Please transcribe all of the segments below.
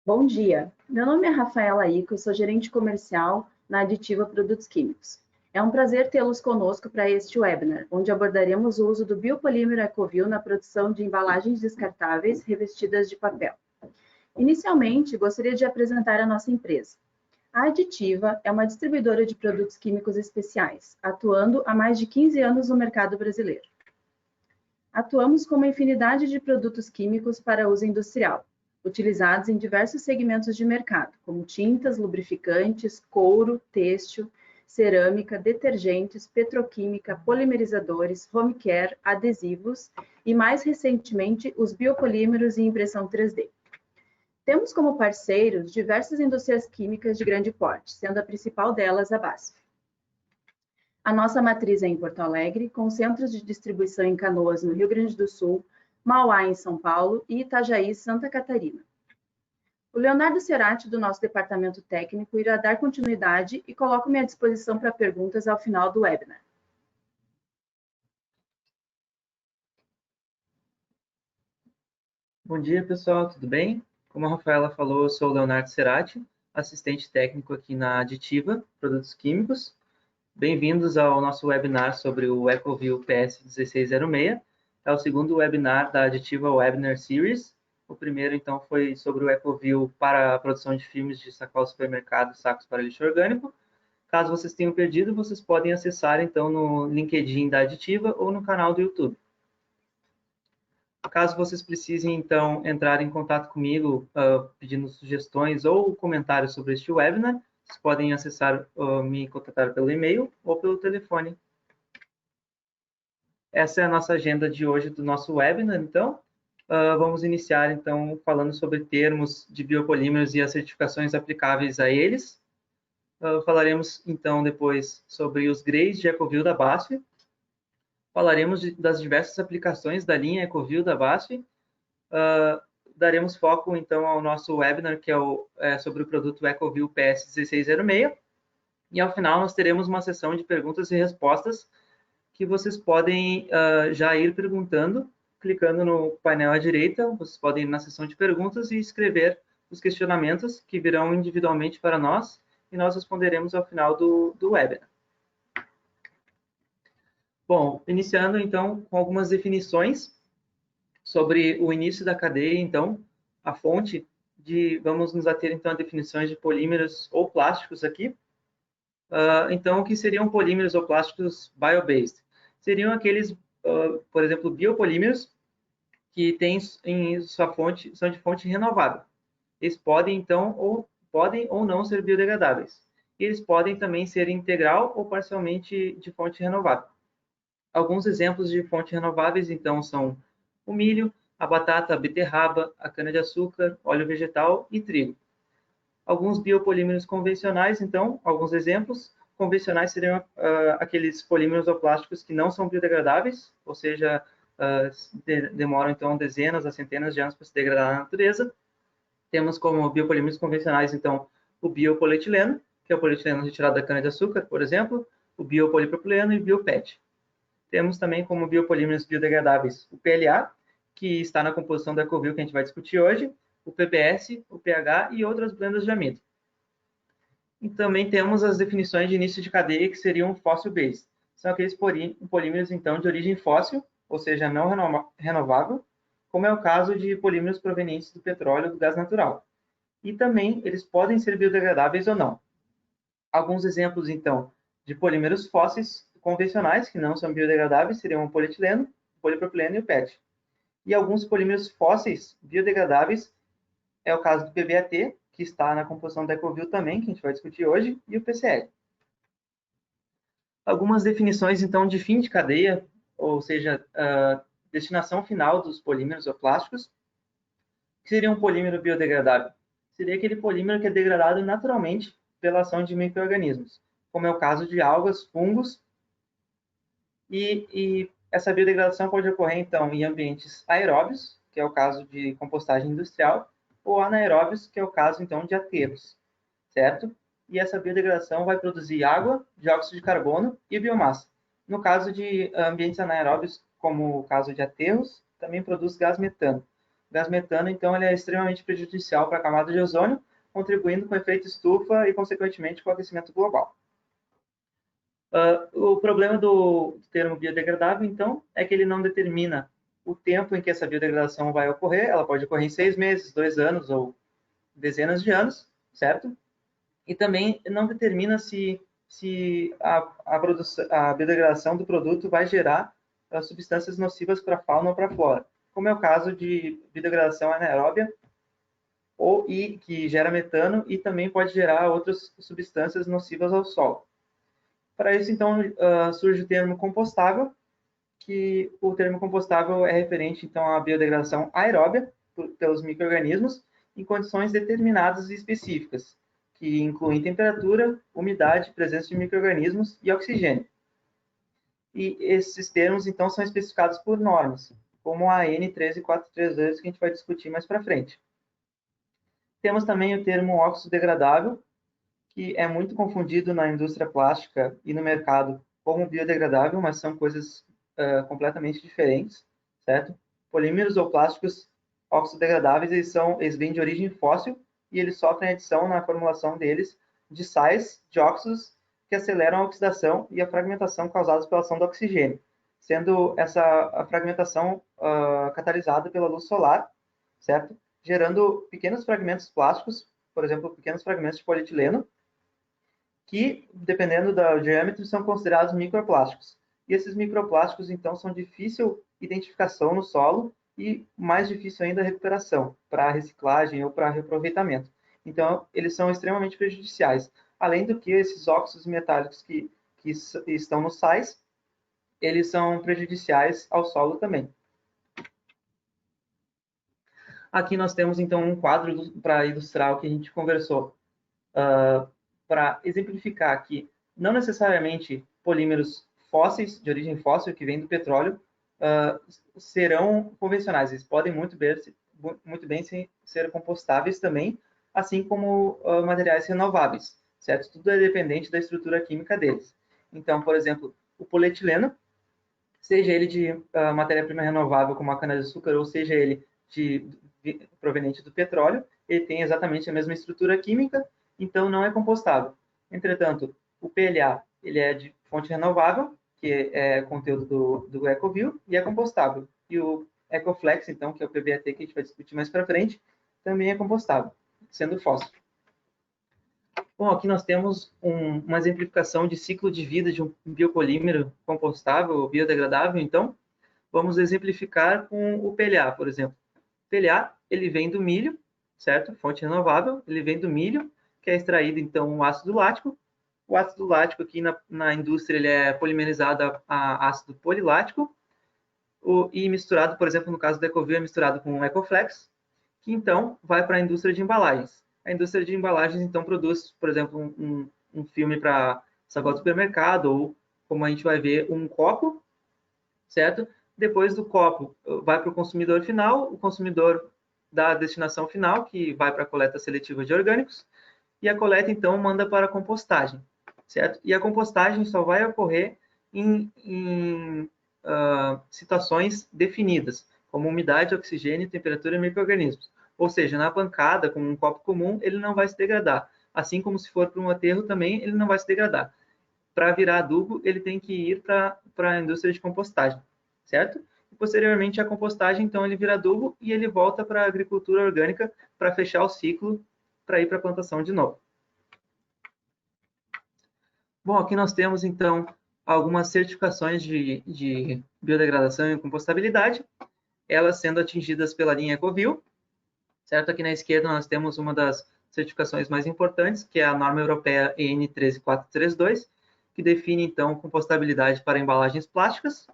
Bom dia, meu nome é Rafaela Ico, eu sou gerente comercial na Aditiva Produtos Químicos. É um prazer tê-los conosco para este webinar, onde abordaremos o uso do biopolímero Ecovil na produção de embalagens descartáveis revestidas de papel. Inicialmente, gostaria de apresentar a nossa empresa. A Aditiva é uma distribuidora de produtos químicos especiais, atuando há mais de 15 anos no mercado brasileiro. Atuamos com uma infinidade de produtos químicos para uso industrial, utilizados em diversos segmentos de mercado, como tintas, lubrificantes, couro, têxtil, cerâmica, detergentes, petroquímica, polimerizadores, home care, adesivos e, mais recentemente, os biopolímeros e impressão 3D. Temos como parceiros diversas indústrias químicas de grande porte, sendo a principal delas a BASF. A nossa matriz é em Porto Alegre, com centros de distribuição em Canoas, no Rio Grande do Sul, Mauá, em São Paulo, e Itajaí, Santa Catarina. O Leonardo Cerati, do nosso departamento técnico, irá dar continuidade e coloco-me à disposição para perguntas ao final do webinar. Bom dia, pessoal, tudo bem? Como a Rafaela falou, eu sou o Leonardo Cerati, assistente técnico aqui na Aditiva Produtos Químicos. Bem-vindos ao nosso webinar sobre o Ecovil PS1606. É o segundo webinar da Aditiva Webinar Series. O primeiro, então, foi sobre o Ecovil para a produção de filmes de sacolas de supermercado e sacos para lixo orgânico. Caso vocês tenham perdido, vocês podem acessar, então, no LinkedIn da Aditiva ou no canal do YouTube. Caso vocês precisem, então, entrar em contato comigo, pedindo sugestões ou comentários sobre este webinar, vocês podem acessar, me contatar pelo e-mail ou pelo telefone. Essa é a nossa agenda de hoje do nosso webinar, então. Vamos iniciar, então, falando sobre termos de biopolímeros e as certificações aplicáveis a eles. Falaremos, então, depois sobre os GREs de Ecovil da BASF. Falaremos das diversas aplicações da linha Ecovil da BASF. Daremos foco, então, ao nosso webinar, que é sobre o produto Ecovil PS1606. E, ao final, nós teremos uma sessão de perguntas e respostas que vocês podem já ir perguntando, clicando no painel à direita. Vocês podem ir na seção de perguntas e escrever os questionamentos que virão individualmente para nós e nós responderemos ao final do webinar. Bom, iniciando, então, com algumas definições sobre o início da cadeia, então, a fonte vamos nos ater, então, a definições de polímeros ou plásticos aqui. Então, o que seriam polímeros ou plásticos bio-based? Seriam aqueles, por exemplo, biopolímeros que têm em sua fonte, são de fonte renovável. Eles podem, então, ou não ser biodegradáveis. E eles podem também ser integral ou parcialmente de fonte renovável. Alguns exemplos de fontes renováveis, então, são o milho, a batata, a beterraba, a cana-de-açúcar, óleo vegetal e trigo. Alguns biopolímeros convencionais, então, alguns exemplos. Convencionais seriam aqueles polímeros ou plásticos que não são biodegradáveis, ou seja, demoram, então, dezenas a centenas de anos para se degradar na natureza. Temos como biopolímeros convencionais, então, o biopolietileno, que é o polietileno retirado da cana-de-açúcar, por exemplo, o biopolipropileno e o biopet. Temos também como biopolímeros biodegradáveis o PLA, que está na composição da Ecovil que a gente vai discutir hoje, o PBS, o pH e outras blendas de amido. E também temos as definições de início de cadeia, que seriam fossil-based. São aqueles polímeros, então, de origem fóssil, ou seja, não renovável, como é o caso de polímeros provenientes do petróleo ou do gás natural. E também eles podem ser biodegradáveis ou não. Alguns exemplos, então, de polímeros fósseis convencionais, que não são biodegradáveis, seriam o polietileno, o polipropileno e o PET. E alguns polímeros fósseis biodegradáveis, é o caso do PBAT, que está na composição da Ecovil também, que a gente vai discutir hoje, e o PCL. Algumas definições, então, de fim de cadeia, ou seja, destinação final dos polímeros ou plásticos. O que seria um polímero biodegradável? Seria aquele polímero que é degradado naturalmente pela ação de micro-organismos, como é o caso de algas, fungos, e essa biodegradação pode ocorrer, então, em ambientes aeróbios, que é o caso de compostagem industrial, ou anaeróbios, que é o caso, então, de aterros, certo? E essa biodegradação vai produzir água, dióxido de carbono e biomassa. No caso de ambientes anaeróbios, como o caso de aterros, também produz gás metano. gás metano, então, ele é extremamente prejudicial para a camada de ozônio, contribuindo com o efeito estufa e, consequentemente, com o aquecimento global. O problema do termo biodegradável, então, é que ele não determina o tempo em que essa biodegradação vai ocorrer. Ela pode ocorrer em 6 meses, 2 anos ou dezenas de anos, certo? E também não determina se a biodegradação do produto vai gerar substâncias nocivas para a fauna ou para a flora, como é o caso de biodegradação anaeróbia, que gera metano e também pode gerar outras substâncias nocivas ao solo. Para isso, então, surge o termo compostável, que o termo compostável é referente, então, à biodegradação aeróbia pelos micro-organismos em condições determinadas e específicas, que incluem temperatura, umidade, presença de micro-organismos e oxigênio. E esses termos, então, são especificados por normas, como a AN 13432, que a gente vai discutir mais para frente. Temos também o termo óxido degradável, que é muito confundido na indústria plástica e no mercado como biodegradável, mas são coisas completamente diferentes, certo? Polímeros ou plásticos oxidodegradáveis, eles vêm de origem fóssil e eles sofrem adição na formulação deles de sais, de óxidos, que aceleram a oxidação e a fragmentação causadas pela ação do oxigênio, sendo a fragmentação catalisada pela luz solar, certo? Gerando pequenos fragmentos plásticos, por exemplo, pequenos fragmentos de polietileno, que, dependendo do diâmetro, são considerados microplásticos. E esses microplásticos, então, são de difícil identificação no solo e mais difícil ainda a recuperação para reciclagem ou para reaproveitamento. Então, eles são extremamente prejudiciais. Além do que, esses óxidos metálicos que estão nos sais, eles são prejudiciais ao solo também. Aqui nós temos, então, um quadro para ilustrar o que a gente conversou. Para exemplificar que não necessariamente polímeros fósseis, de origem fóssil, que vêm do petróleo, serão convencionais. Eles podem muito bem ser compostáveis também, assim como materiais renováveis, certo? Tudo é dependente da estrutura química deles. Então, por exemplo, o polietileno, seja ele de matéria-prima renovável, como a cana-de-açúcar, ou seja ele proveniente do petróleo, ele tem exatamente a mesma estrutura química, então não é compostável. Entretanto, o PLA ele é de fonte renovável, que é conteúdo do EcoView, e é compostável. E o EcoFlex, então, que é o PBAT que a gente vai discutir mais para frente, também é compostável, sendo fóssil. Bom, aqui nós temos uma exemplificação de ciclo de vida de um biopolímero compostável ou biodegradável. Então, vamos exemplificar com o PLA, por exemplo. O PLA, ele vem do milho, certo? Fonte renovável, ele vem do milho, que é extraído, então, o ácido lático. O ácido lático aqui na indústria, ele é polimerizado a ácido polilático e misturado, por exemplo, no caso do EcoView, é misturado com o EcoFlex, que, então, vai para a indústria de embalagens. A indústria de embalagens, então, produz, por exemplo, um filme para sacola de supermercado, ou, como a gente vai ver, um copo, certo? Depois do copo, vai para o consumidor final, o consumidor da destinação final, que vai para a coleta seletiva de orgânicos, e a coleta, então, manda para a compostagem, certo? E a compostagem só vai ocorrer em situações definidas, como umidade, oxigênio, temperatura e micro-organismos. Ou seja, na pancada, com um copo comum, ele não vai se degradar. Assim como se for para um aterro também, ele não vai se degradar. Para virar adubo, ele tem que ir para a indústria de compostagem, certo? E, posteriormente, a compostagem, então, ele vira adubo e ele volta para a agricultura orgânica para fechar o ciclo, para ir para a plantação de novo. Bom, aqui nós temos, então, algumas certificações de biodegradação e compostabilidade, elas sendo atingidas pela linha EcoView, certo? Aqui na esquerda nós temos uma das certificações mais importantes, que é a norma europeia EN 13432, que define, então, compostabilidade para embalagens plásticas,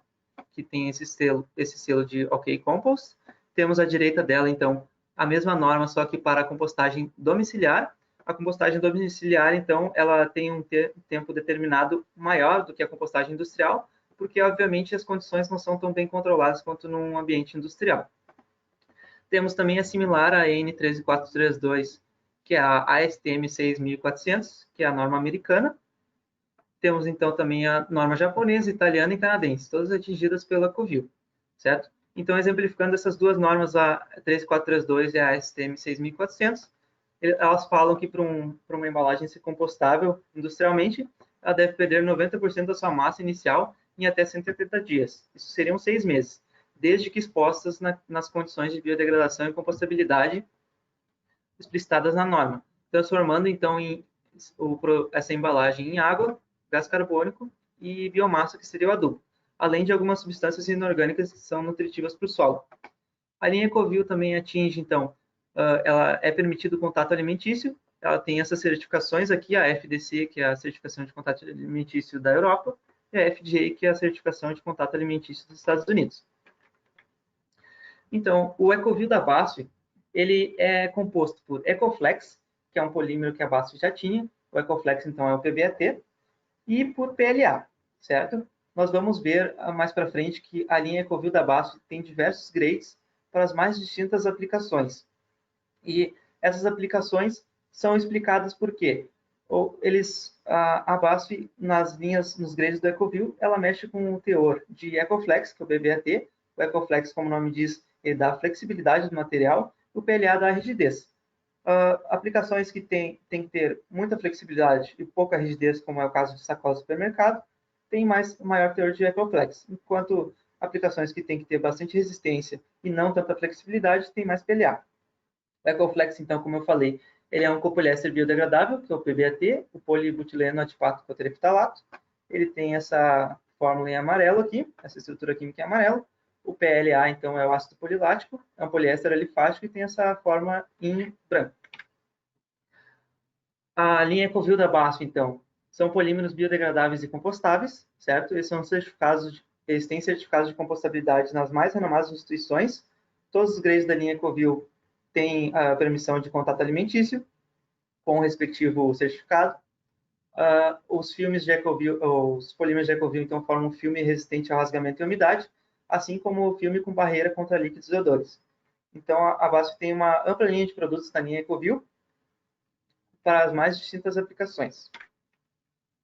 que tem esse selo de OK Compost. Temos à direita dela, então, a mesma norma, só que para a compostagem domiciliar. A compostagem domiciliar, então, ela tem um tempo determinado maior do que a compostagem industrial, porque, obviamente, as condições não são tão bem controladas quanto num ambiente industrial. Temos também a similar à EN 13432, que é a ASTM 6400, que é a norma americana. Temos, então, também a norma japonesa, italiana e canadense, todas atingidas pela EcoView, certo? Então, exemplificando essas duas normas, a 13432 e a STM 6400, elas falam que para uma embalagem ser compostável industrialmente, ela deve perder 90% da sua massa inicial em até 180 dias. Isso seriam 6 meses, desde que expostas nas condições de biodegradação e compostabilidade explicitadas na norma, transformando então essa embalagem em água, gás carbônico e biomassa, que seria o adubo, além de algumas substâncias inorgânicas que são nutritivas para o solo. A linha Ecovil também atinge, então, ela é permitido o contato alimentício, ela tem essas certificações aqui, a FDC, que é a certificação de contato alimentício da Europa, e a FDA, que é a certificação de contato alimentício dos Estados Unidos. Então, o Ecovil da BASF, ele é composto por Ecoflex, que é um polímero que a BASF já tinha, o Ecoflex, então, é o PBAT, e por PLA, certo? Nós vamos ver mais para frente que a linha Ecovil da BASF tem diversos grades para as mais distintas aplicações. E essas aplicações são explicadas por quê? A BASF, nos grades do Ecovil, ela mexe com o teor de Ecoflex, que é o BBAT. O Ecoflex, como o nome diz, ele dá a flexibilidade do material, o PLA dá a rigidez. Aplicações que têm que ter muita flexibilidade e pouca rigidez, como é o caso de sacolas de supermercado, tem maior teor de Ecoflex, enquanto aplicações que têm que ter bastante resistência e não tanta flexibilidade, tem mais PLA. O Ecoflex, então, como eu falei, ele é um copoliéster biodegradável, que é o PBAT, o polibutileno adipato cotereftalato. Ele tem essa fórmula em amarelo aqui, essa estrutura química em amarelo. O PLA, então, é o ácido polilático, é um poliéster alifático e tem essa forma em branco. A linha Ecovil da BASF, então, são polímeros biodegradáveis e compostáveis, certo? Eles têm certificados de compostabilidade nas mais renomadas instituições. Todos os grades da linha Ecovil têm a permissão de contato alimentício, com o respectivo certificado. Os polímeros de Ecovil, então, formam um filme resistente ao rasgamento e umidade, assim como o filme com barreira contra líquidos e odores. Então, a BASF tem uma ampla linha de produtos da linha Ecovil para as mais distintas aplicações.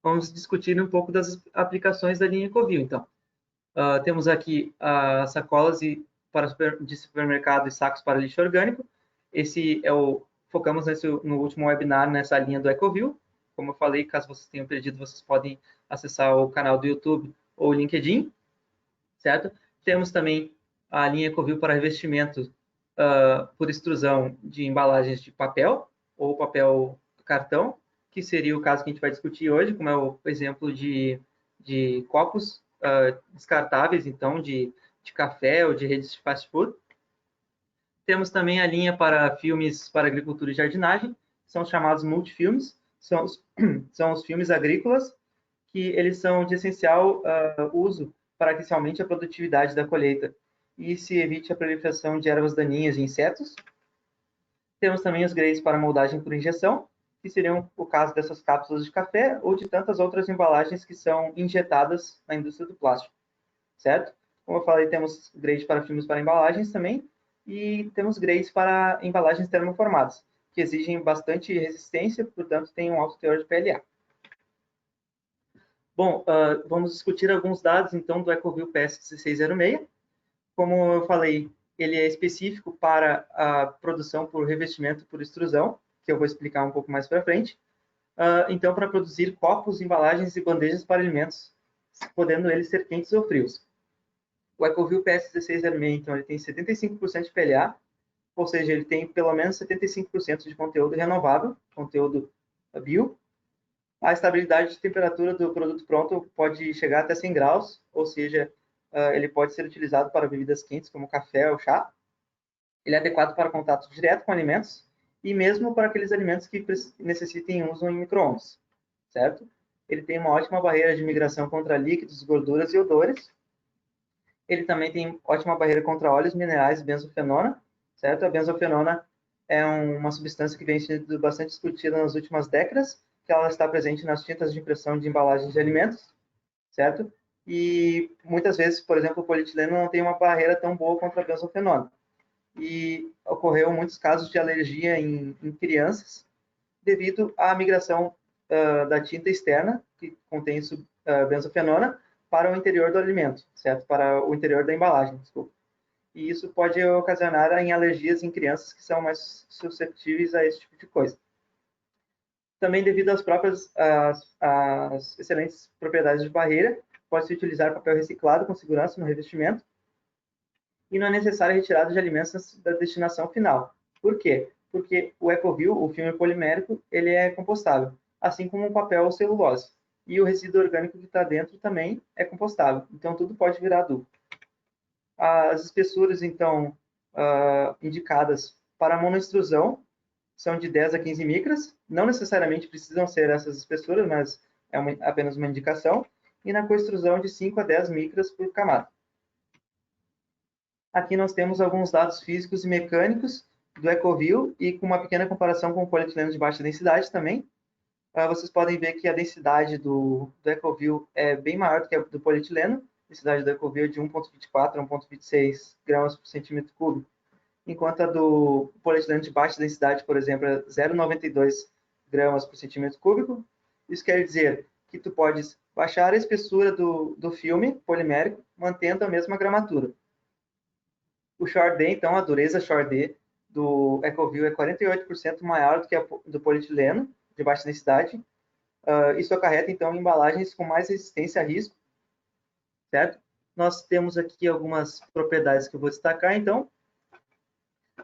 Vamos discutir um pouco das aplicações da linha Ecovil, então. Temos aqui as sacolas de supermercado e sacos para lixo orgânico. Focamos no último webinar nessa linha do Ecovil. Como eu falei, caso vocês tenham perdido, vocês podem acessar o canal do YouTube ou o LinkedIn, certo? Temos também a linha Ecovil para revestimento por extrusão de embalagens de papel ou papel cartão, que seria o caso que a gente vai discutir hoje, como é o exemplo de copos descartáveis, então, de café ou de redes de fast food. Temos também a linha para filmes para agricultura e jardinagem, são chamados multifilmes, são os filmes agrícolas, que eles são de essencial uso para que se aumente a produtividade da colheita e se evite a proliferação de ervas daninhas e insetos. Temos também os grades para moldagem por injeção, que seriam o caso dessas cápsulas de café ou de tantas outras embalagens que são injetadas na indústria do plástico, certo? Como eu falei, temos grades para filmes para embalagens também, e temos grades para embalagens termoformadas, que exigem bastante resistência, portanto, têm um alto teor de PLA. Bom, vamos discutir alguns dados, então, do Ecovil PS1606. Como eu falei, ele é específico para a produção por revestimento por extrusão, que eu vou explicar um pouco mais para frente. Então, para produzir copos, embalagens e bandejas para alimentos, podendo eles ser quentes ou frios. O Ecovil PS1606, então, ele tem 75% de PLA, ou seja, ele tem pelo menos 75% de conteúdo renovável, conteúdo bio. A estabilidade de temperatura do produto pronto pode chegar até 100 graus, ou seja, ele pode ser utilizado para bebidas quentes, como café ou chá. Ele é adequado para contato direto com alimentos e mesmo para aqueles alimentos que necessitem uso em micro-ondas, certo? Ele tem uma ótima barreira de migração contra líquidos, gorduras e odores. Ele também tem ótima barreira contra óleos, minerais e benzofenona, certo? A benzofenona é uma substância que vem sendo bastante discutida nas últimas décadas, que ela está presente nas tintas de impressão de embalagens de alimentos, certo? E muitas vezes, por exemplo, o polietileno não tem uma barreira tão boa contra a benzofenona. E ocorreu muitos casos de alergia em crianças devido à migração da tinta externa, que contém benzofenona, para o interior do alimento, certo? Para o interior da embalagem, desculpa. e isso pode ocasionar em alergias em crianças que são mais susceptíveis a esse tipo de coisa. Também devido às próprias às excelentes propriedades de barreira, pode-se utilizar papel reciclado com segurança no revestimento e não é necessária a retirada de alimentos da destinação final. Por quê? Porque o Ecovil, o filme polimérico, ele é compostável, assim como o papel ou celulose. E o resíduo orgânico que está dentro também é compostável, então tudo pode virar adubo. As espessuras, então, indicadas para a monoextrusão são de 10 a 15 micras, não necessariamente precisam ser essas espessuras, mas é apenas uma indicação, e na coextrusão de 5 a 10 micras por camada. Aqui nós temos alguns dados físicos e mecânicos do Ecovil e com uma pequena comparação com o polietileno de baixa densidade também. Vocês podem ver que a densidade do Ecovil é bem maior do que a do polietileno. A densidade do Ecovil é de 1,24 a 1,26 gramas por centímetro cúbico, enquanto a do polietileno de baixa densidade, por exemplo, é 0,92 gramas por centímetro cúbico. Isso quer dizer que tu podes baixar a espessura do filme polimérico, mantendo a mesma gramatura. O Chordé, então, a dureza Chordé do Ecovil é 48% maior do que a do polietileno de baixa densidade. Isso acarreta, então, embalagens com mais resistência a risco, certo? Nós temos aqui algumas propriedades que eu vou destacar, então.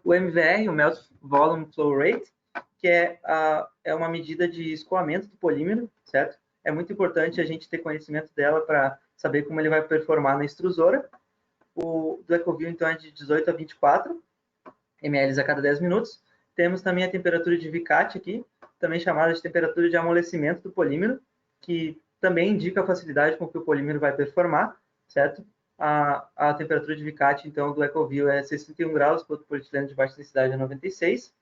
O MVR, o Melt Volume Flow Rate, que é uma medida de escoamento do polímero, certo? É muito importante a gente ter conhecimento dela para saber como ele vai performar na extrusora. O do Ecovil, então, é de 18 a 24 ml a cada 10 minutos. Temos também a temperatura de Vicat aqui, também chamada de temperatura de amolecimento do polímero, que também indica a facilidade com que o polímero vai performar, certo? A temperatura de Vicat, então, do Ecovil é 61 graus, para o polietileno de baixa densidade é 96.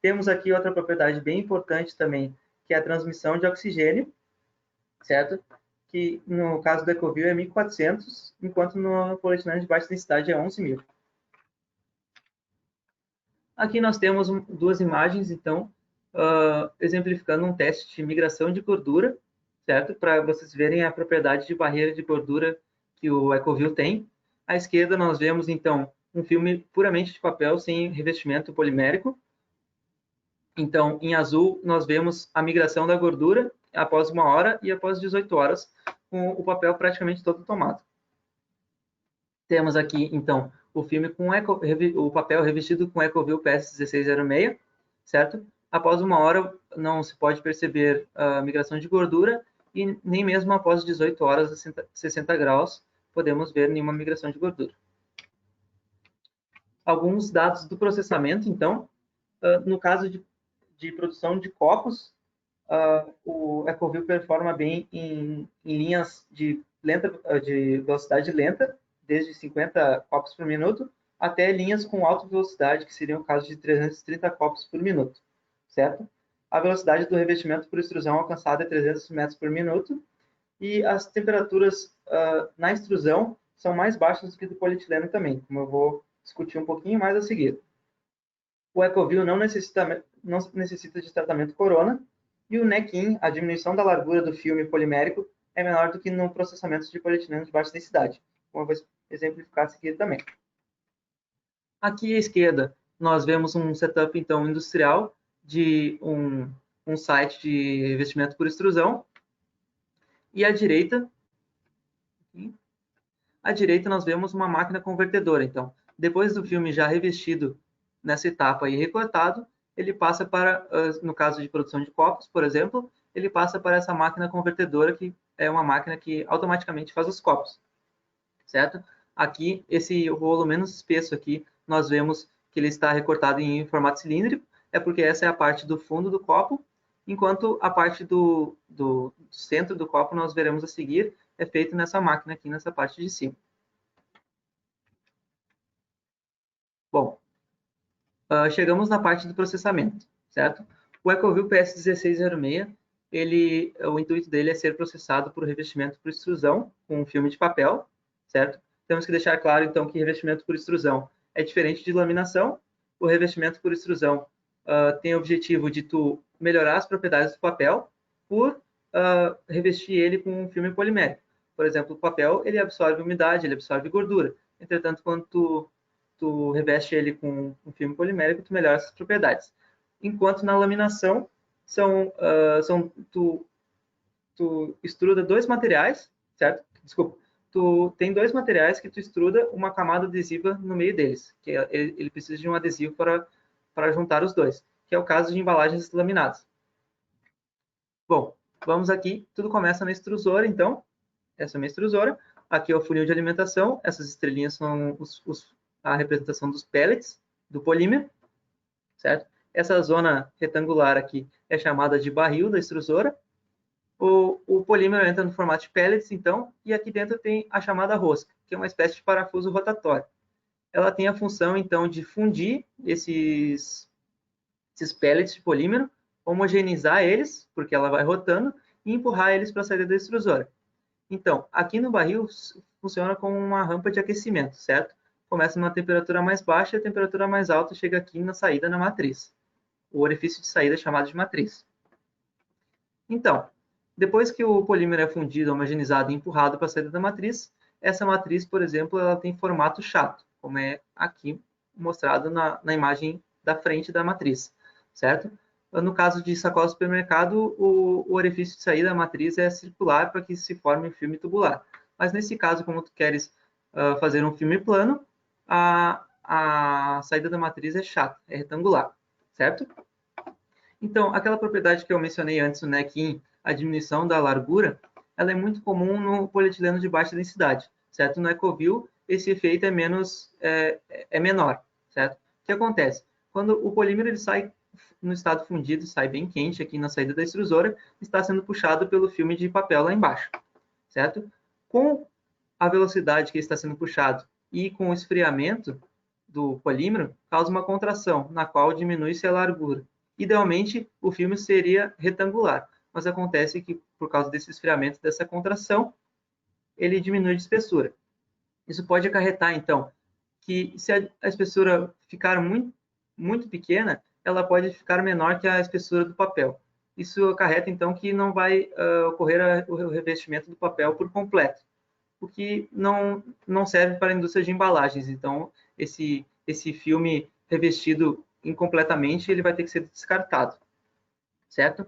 Temos aqui outra propriedade bem importante também, que é a transmissão de oxigênio, certo? Que no caso do Ecovil é 1.400, enquanto no polietileno de baixa densidade é 11.000. Aqui nós temos duas imagens, então, exemplificando um teste de migração de gordura, certo? Para vocês verem a propriedade de barreira de gordura que o Ecovil tem. À esquerda nós vemos, então, um filme puramente de papel, sem revestimento polimérico. Então, em azul, nós vemos a migração da gordura após 1 hora e após 18 horas, com o papel praticamente todo tomado. Temos aqui, então, o filme com o papel revestido com Ecovil PS1606, certo? Após 1 hora, não se pode perceber a migração de gordura e nem mesmo após 18 horas a 60 graus podemos ver nenhuma migração de gordura. Alguns dados do processamento, então, no caso de produção de copos, o Ecovil performa bem em linhas de velocidade lenta, desde 50 copos por minuto, até linhas com alta velocidade, que seriam o caso de 330 copos por minuto, certo? A velocidade do revestimento por extrusão alcançada é 300 metros por minuto, e as temperaturas na extrusão são mais baixas do que do polietileno também, como eu vou discutir um pouquinho mais a seguir. O Ecovil não necessita de tratamento corona, e o neck-in, a diminuição da largura do filme polimérico, é menor do que no processamento de polietileno de baixa densidade, como eu vou exemplificar a seguir também. Aqui à esquerda, nós vemos um setup, então, industrial de um site de revestimento por extrusão. E à direita, nós vemos uma máquina convertedora. Então, depois do filme já revestido nessa etapa e recortado, ele passa para, no caso de produção de copos, por exemplo, ele passa para essa máquina convertedora, que é uma máquina que automaticamente faz os copos, certo? Aqui, esse rolo menos espesso aqui, nós vemos que ele está recortado em formato cilíndrico, é porque essa é a parte do fundo do copo, enquanto a parte do centro do copo, nós veremos a seguir, é feito nessa máquina aqui, nessa parte de cima. Bom, chegamos na parte do processamento, certo? O Ecovil PS1606, o intuito dele é ser processado por revestimento por extrusão, com um filme de papel, certo? Temos que deixar claro, então, que revestimento por extrusão é diferente de laminação. O revestimento por extrusão tem o objetivo de tu melhorar as propriedades do papel por revestir ele com um filme polimérico. Por exemplo, o papel, ele absorve umidade, ele absorve gordura. Entretanto, quando tu tu reveste ele com um filme polimérico, tu melhora essas propriedades. Enquanto na laminação, tu extruda dois materiais, certo? Desculpa. Tu tem dois materiais que tu extruda uma camada adesiva no meio deles, que ele precisa de um adesivo para juntar os dois, que é o caso de embalagens laminadas. Bom, vamos aqui, tudo começa na extrusora, então, essa é a minha extrusora, aqui é o funil de alimentação, essas estrelinhas são a representação dos pellets do polímero, certo? Essa zona retangular aqui é chamada de barril da extrusora, o polímero entra no formato de pellets, então, e aqui dentro tem a chamada rosca, que é uma espécie de parafuso rotatório. Ela tem a função, então, de fundir esses pellets de polímero, homogeneizar eles, porque ela vai rotando, e empurrar eles para a saída da extrusora. Então, aqui no barril, funciona como uma rampa de aquecimento, certo? Começa numa temperatura mais baixa e a temperatura mais alta chega aqui na saída na matriz. O orifício de saída é chamado de matriz. Então, depois que o polímero é fundido, homogeneizado e empurrado para a saída da matriz, essa matriz, por exemplo, ela tem formato chato, como é aqui mostrado na imagem da frente da matriz, certo? No caso de sacola de supermercado, o orifício de saída da matriz é circular para que se forme um filme tubular. Mas nesse caso, como tu queres fazer um filme plano, a saída da matriz é chata, é retangular, certo? Então, aquela propriedade que eu mencionei antes no neck-in, a diminuição da largura, ela é muito comum no polietileno de baixa densidade, certo? No Ecovil, esse efeito é menor, certo? O que acontece? Quando o polímero ele sai no estado fundido, sai bem quente aqui na saída da extrusora, está sendo puxado pelo filme de papel lá embaixo, certo? Com a velocidade que está sendo puxado e com o esfriamento do polímero, causa uma contração, na qual diminui-se a largura. Idealmente, o filme seria retangular, mas acontece que, por causa desse esfriamento, dessa contração, ele diminui de espessura. Isso pode acarretar, então, que se a espessura ficar muito pequena, ela pode ficar menor que a espessura do papel. Isso acarreta, então, que não vai ocorrer o revestimento do papel por completo, o que não serve para a indústria de embalagens. Então, esse filme revestido incompletamente, ele vai ter que ser descartado, certo?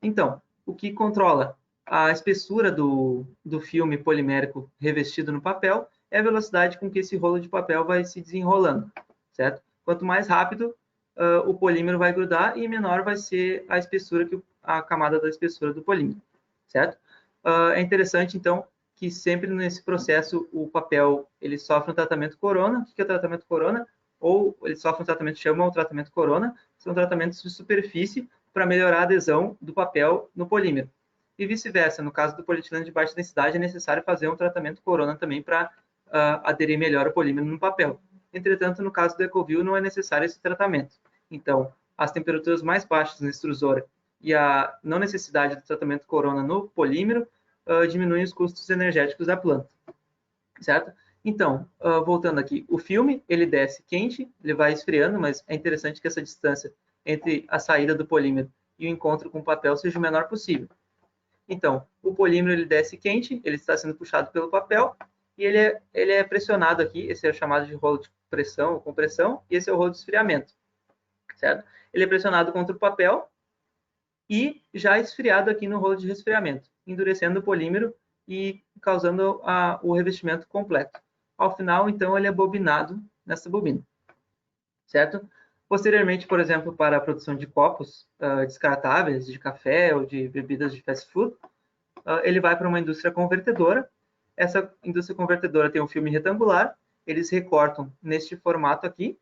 Então, o que controla a espessura do filme polimérico revestido no papel é a velocidade com que esse rolo de papel vai se desenrolando, certo? Quanto mais rápido o polímero vai grudar e menor vai ser a espessura, a camada da espessura do polímero, certo? É interessante, então, que sempre nesse processo o papel ele sofre um tratamento corona. O que é o tratamento corona? Ou ele sofre um tratamento que chama o tratamento corona, são tratamentos de superfície para melhorar a adesão do papel no polímero. E vice-versa, no caso do polietileno de baixa densidade, é necessário fazer um tratamento corona também para aderir melhor o polímero no papel. Entretanto, no caso do Ecovil, não é necessário esse tratamento. Então, as temperaturas mais baixas na extrusora e a não necessidade do tratamento corona no polímero diminuem os custos energéticos da planta, certo? Então, voltando aqui, o filme, ele desce quente, ele vai esfriando, mas é interessante que essa distância entre a saída do polímero e o encontro com o papel seja o menor possível. Então, o polímero, ele desce quente, ele está sendo puxado pelo papel, e ele é pressionado aqui, esse é o chamado de rolo de pressão ou compressão, e esse é o rolo de esfriamento, certo? Ele é pressionado contra o papel e já esfriado aqui no rolo de resfriamento, endurecendo o polímero e causando o revestimento completo. Ao final, então, ele é bobinado nessa bobina, certo? Posteriormente, por exemplo, para a produção de copos descartáveis, de café ou de bebidas de fast food, ele vai para uma indústria convertedora. Essa indústria convertedora tem um filme retangular, eles recortam neste formato aqui,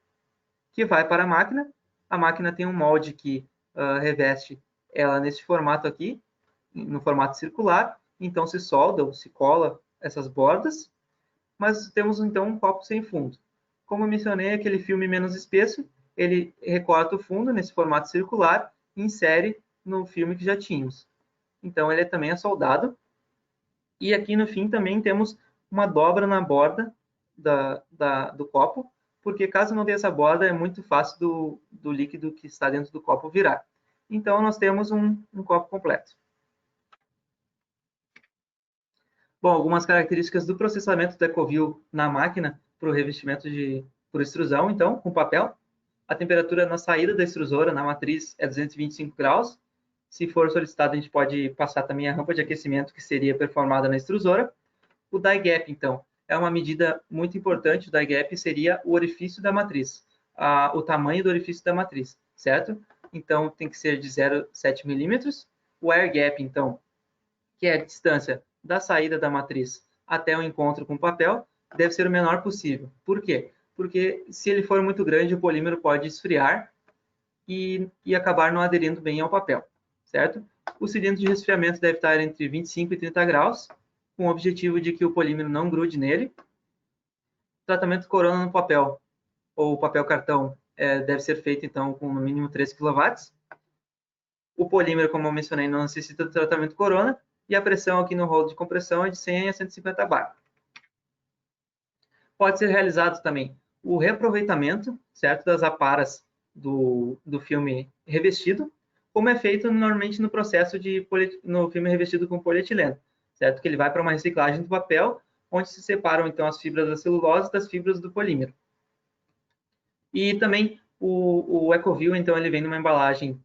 que vai para a máquina. A máquina tem um molde que reveste ela nesse formato aqui, no formato circular, então se solda ou se cola essas bordas, mas temos então um copo sem fundo. Como eu mencionei, aquele filme menos espesso, ele recorta o fundo nesse formato circular e insere no filme que já tínhamos. Então ele também é soldado. E aqui no fim também temos uma dobra na borda do copo, porque caso não tenha essa borda, é muito fácil do líquido que está dentro do copo virar. Então nós temos um copo completo. Bom, algumas características do processamento do Ecovil na máquina para o revestimento por extrusão, então, com papel. A temperatura na saída da extrusora, na matriz, é 225 graus. Se for solicitado, a gente pode passar também a rampa de aquecimento que seria performada na extrusora. O die gap, então, é uma medida muito importante. O die gap seria o orifício da matriz, o tamanho do orifício da matriz, certo? Então, tem que ser de 0,7 milímetros. O air gap, então, que é a distância da saída da matriz até o encontro com o papel, deve ser o menor possível. Por quê? Porque se ele for muito grande, o polímero pode esfriar e acabar não aderindo bem ao papel, certo? O cilindro de resfriamento deve estar entre 25 e 30 graus, com o objetivo de que o polímero não grude nele. Tratamento corona no papel, ou papel cartão, deve ser feito, então, com no mínimo 3 kW. O polímero, como eu mencionei, não necessita de tratamento corona, e a pressão aqui no rolo de compressão é de 100 a 150 bar. Pode ser realizado também o reaproveitamento, certo, das aparas do filme revestido, como é feito normalmente no processo no filme revestido com polietileno, certo? Que ele vai para uma reciclagem do papel, onde se separam então as fibras da celulose das fibras do polímero. E também o EcoView, então, ele vem numa embalagem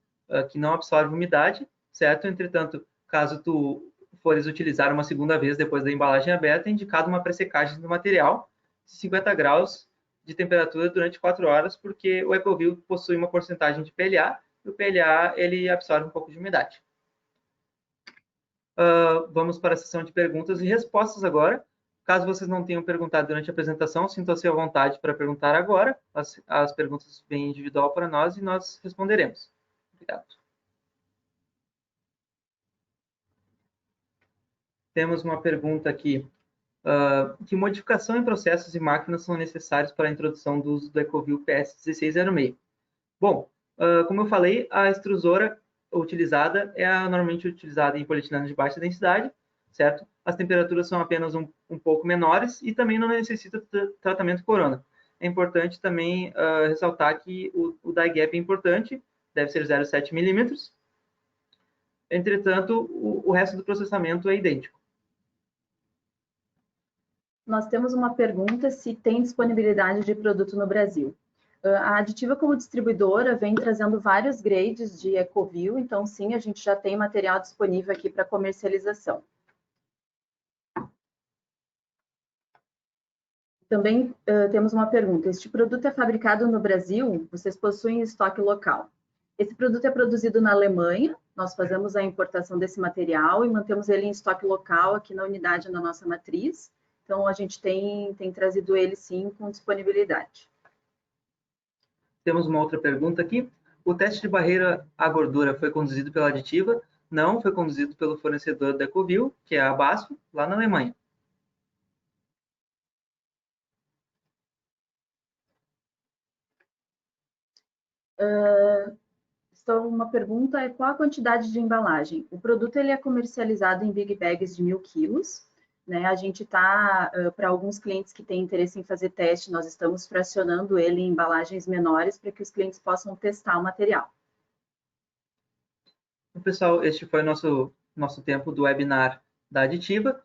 que não absorve umidade, certo? Entretanto, caso tu fores utilizar uma segunda vez depois da embalagem aberta, é indicado uma pré-secagem do material de 50 graus de temperatura durante 4 horas, porque o EcoView possui uma porcentagem de PLA, e o PLA ele absorve um pouco de umidade. Vamos para a sessão de perguntas e respostas agora. Caso vocês não tenham perguntado durante a apresentação, sintam-se à vontade para perguntar agora. As perguntas vêm individual para nós e nós responderemos. Obrigado. Temos uma pergunta aqui. Que modificação em processos e máquinas são necessários para a introdução do uso do EcoView PS1606? Bom, como eu falei, a extrusora utilizada é normalmente utilizada em polietileno de baixa densidade, certo? As temperaturas são apenas um pouco menores e também não necessita de tratamento corona. É importante também ressaltar que o die gap é importante, deve ser 0,7 milímetros. Entretanto, o resto do processamento é idêntico. Nós temos uma pergunta se tem disponibilidade de produto no Brasil. A Aditiva, como distribuidora, vem trazendo vários grades de EcoView, então sim, a gente já tem material disponível aqui para comercialização. Também temos uma pergunta: este produto é fabricado no Brasil? Vocês possuem estoque local? Esse produto é produzido na Alemanha, nós fazemos a importação desse material e mantemos ele em estoque local aqui na unidade da nossa matriz. Então, a gente tem trazido ele, sim, com disponibilidade. Temos uma outra pergunta aqui. O teste de barreira à gordura foi conduzido pela Aditiva? Não, foi conduzido pelo fornecedor da EcoView, que é a Basf, lá na Alemanha. Então, uma pergunta é: qual a quantidade de embalagem? O produto ele é comercializado em big bags de 1.000 quilos. Né? A gente está, para alguns clientes que têm interesse em fazer teste, nós estamos fracionando ele em embalagens menores para que os clientes possam testar o material. Então, pessoal, este foi o nosso tempo do webinar da Aditiva.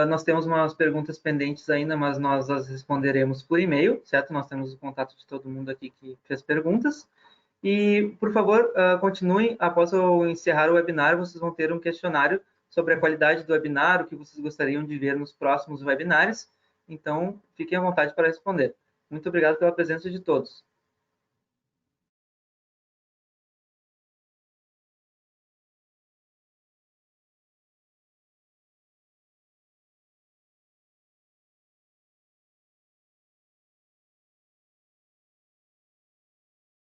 Nós temos umas perguntas pendentes ainda, mas nós as responderemos por e-mail, certo? Nós temos o contato de todo mundo aqui que fez perguntas. E, por favor, continuem. Após eu encerrar o webinar, vocês vão ter um questionário sobre a qualidade do webinar, o que vocês gostariam de ver nos próximos webinars. Então, fiquem à vontade para responder. Muito obrigado pela presença de todos.